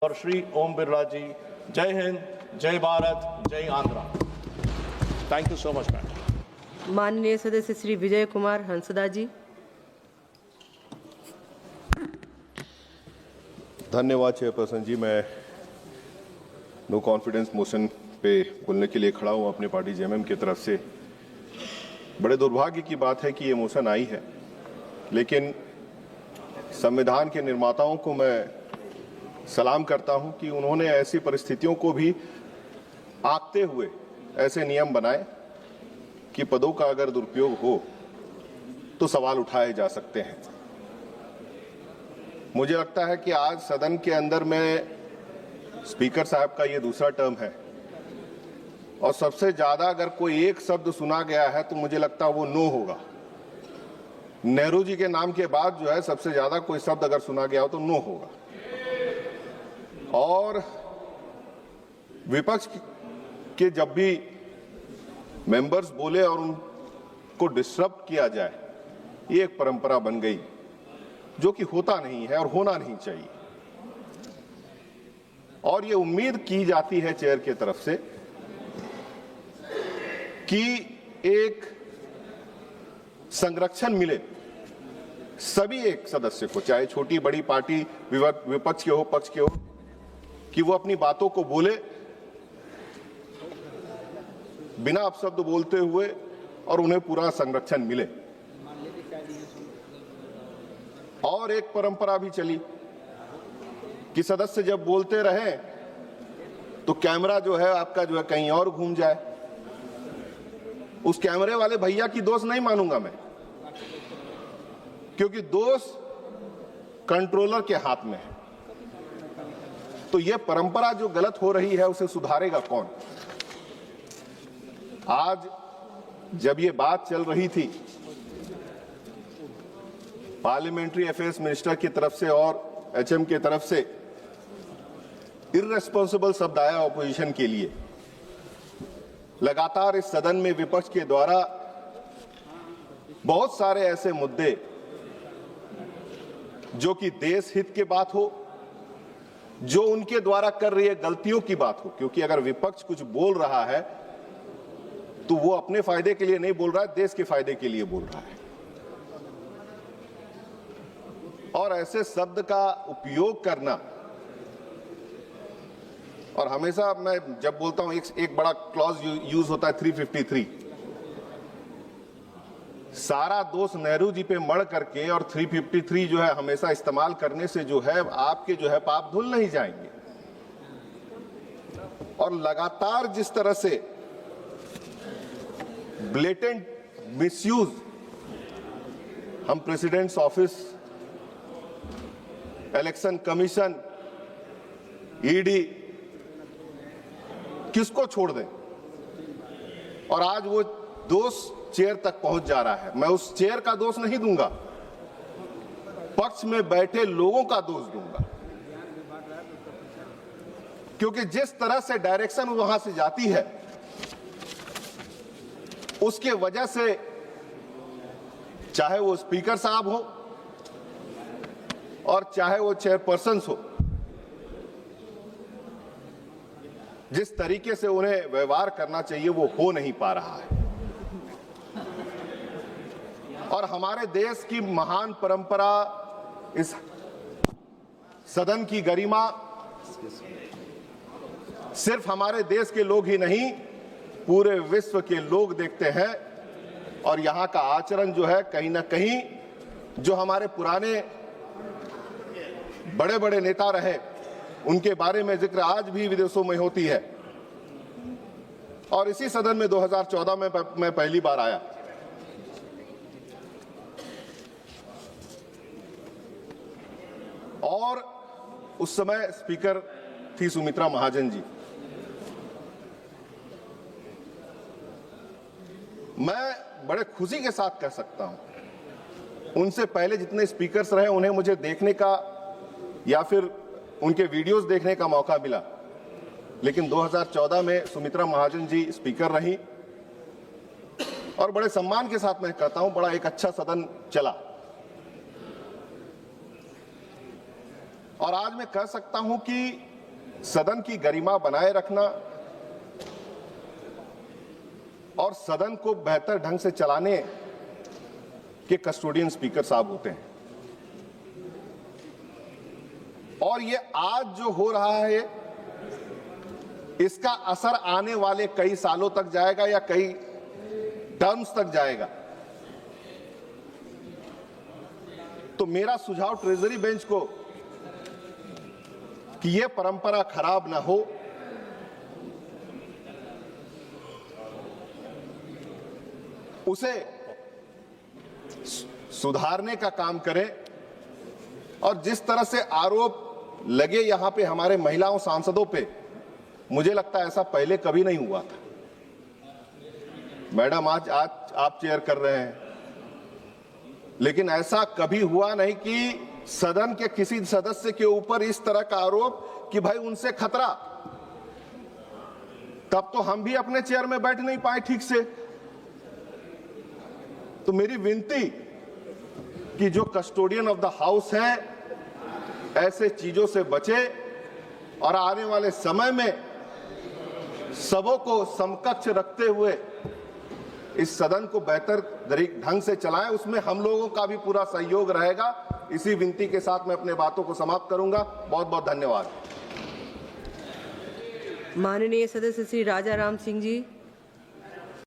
और श्री ओम बिरला जी। जय हिंद, जय भारत, जय Andhra. Thank you so much ma'am. माननीय सदस्य श्री विजय कुमार हंसदा जी। धन्यवाद चेयरपर्सन जी। मैं नो कॉन्फिडेंस मोशन पे बोलने के लिए खड़ा हूं अपनी पार्टी जेएमएम की तरफ से। बड़े दुर्भाग्य की बात है कि ये मोशन आई है, लेकिन संविधान के निर्माताओं को मैं सलाम करता हूं कि उन्होंने ऐसी परिस्थितियों को भी आंकते हुए ऐसे नियम बनाए कि पदों का अगर दुरुपयोग हो तो सवाल उठाए जा सकते हैं। मुझे लगता है कि आज सदन के अंदर में स्पीकर साहब का ये दूसरा टर्म है और सबसे ज्यादा अगर कोई एक शब्द सुना गया है तो मुझे लगता है वो नो होगा। नेहरू जी के नाम के बाद जो है सबसे ज्यादा कोई शब्द अगर सुना गया हो तो नो होगा। और विपक्ष के जब भी मेंबर्स बोले और उनको डिस्टर्ब किया जाए, ये एक परंपरा बन गई जो कि होता नहीं है और होना नहीं चाहिए। और ये उम्मीद की जाती है चेयर की तरफ से कि एक संरक्षण मिले सभी एक सदस्य को, चाहे छोटी बड़ी पार्टी विपक्ष के हो पक्ष के हो, कि वो अपनी बातों को बोले बिना अपशब्द बोलते हुए और उन्हें पूरा संरक्षण मिले। और एक परंपरा भी चली कि सदस्य जब बोलते रहे तो कैमरा जो है आपका जो है कहीं और घूम जाए। उस कैमरे वाले भैया की दोष नहीं मानूंगा मैं, क्योंकि दोष कंट्रोलर के हाथ में है। तो यह परंपरा जो गलत हो रही है उसे सुधारेगा कौन? आज जब ये बात चल रही थी पार्लियामेंट्री अफेयर्स मिनिस्टर की तरफ से और एचएम की तरफ से इर्रेस्पॉन्सिबल शब्द आया ऑपोजिशन के लिए। लगातार इस सदन में विपक्ष के द्वारा बहुत सारे ऐसे मुद्दे जो कि देश हित की बात हो, जो उनके द्वारा कर रही है गलतियों की बात हो, क्योंकि अगर विपक्ष कुछ बोल रहा है तो वो अपने फायदे के लिए नहीं बोल रहा है, देश के फायदे के लिए बोल रहा है। और ऐसे शब्द का उपयोग करना, और हमेशा मैं जब बोलता हूं एक बड़ा क्लॉज यूज होता है 353। सारा दोष नेहरू जी पे मढ़ करके और 353 जो है हमेशा इस्तेमाल करने से जो है आपके जो है पाप धुल नहीं जाएंगे। और लगातार जिस तरह से ब्लेटेंट मिसयूज हम president's office, election commission, ED किसको छोड़ दें, और आज वो दोष चेयर तक पहुंच जा रहा है। मैं उस चेयर का दोष नहीं दूंगा, पक्ष में बैठे लोगों का दोष दूंगा, क्योंकि जिस तरह से डायरेक्शन वहां से जाती है उसके वजह से चाहे वो स्पीकर साहब हो और चाहे वो चेयरपर्सन हो, जिस तरीके से उन्हें व्यवहार करना चाहिए वो हो नहीं पा रहा है। और हमारे देश की महान परंपरा, इस सदन की गरिमा सिर्फ हमारे देश के लोग ही नहीं पूरे विश्व के लोग देखते हैं। और यहां का आचरण जो है कहीं ना कहीं जो हमारे पुराने बड़े बड़े नेता रहे उनके बारे में जिक्र आज भी विदेशों में होती है। और इसी सदन में 2014 में मैं पहली बार आया। और उस समय स्पीकर थी सुमित्रा महाजन जी। मैं बड़े खुशी के साथ कह सकता हूं उनसे पहले जितने स्पीकर्स रहे उन्हें मुझे देखने का या फिर उनके वीडियोस देखने का मौका मिला, लेकिन 2014 में सुमित्रा महाजन जी स्पीकर रही और बड़े सम्मान के साथ मैं कहता हूं बड़ा एक अच्छा सदन चला। और आज मैं कह सकता हूं कि सदन की गरिमा बनाए रखना और सदन को बेहतर ढंग से चलाने के कस्टोडियन स्पीकर साहब होते हैं। और ये आज जो हो रहा है इसका असर आने वाले कई सालों तक जाएगा या कई टर्म्स तक जाएगा। तो मेरा सुझाव ट्रेजरी बेंच को कि यह परंपरा खराब ना हो, उसे सुधारने का काम करें। और जिस तरह से आरोप लगे यहां पे हमारे महिलाओं सांसदों पे, मुझे लगता है ऐसा पहले कभी नहीं हुआ था। मैडम आज आप चेयर कर रहे हैं, लेकिन ऐसा कभी हुआ नहीं कि सदन के किसी सदस्य के ऊपर इस तरह का आरोप कि भाई उनसे खतरा। तब तो हम भी अपने चेयर में बैठ नहीं पाए ठीक से। तो मेरी विनती कि जो कस्टोडियन ऑफ द हाउस है ऐसे चीजों से बचे और आने वाले समय में सबों को समकक्ष रखते हुए इस सदन को बेहतर ढंग से चलाएं। उसमें हम लोगों का भी पूरा सहयोग रहेगा। इसी विनती के साथ मैं अपने बातों को समाप्त करूंगा। बहुत बहुत धन्यवाद। माननीय सदस्य श्री राजा राम सिंह जी।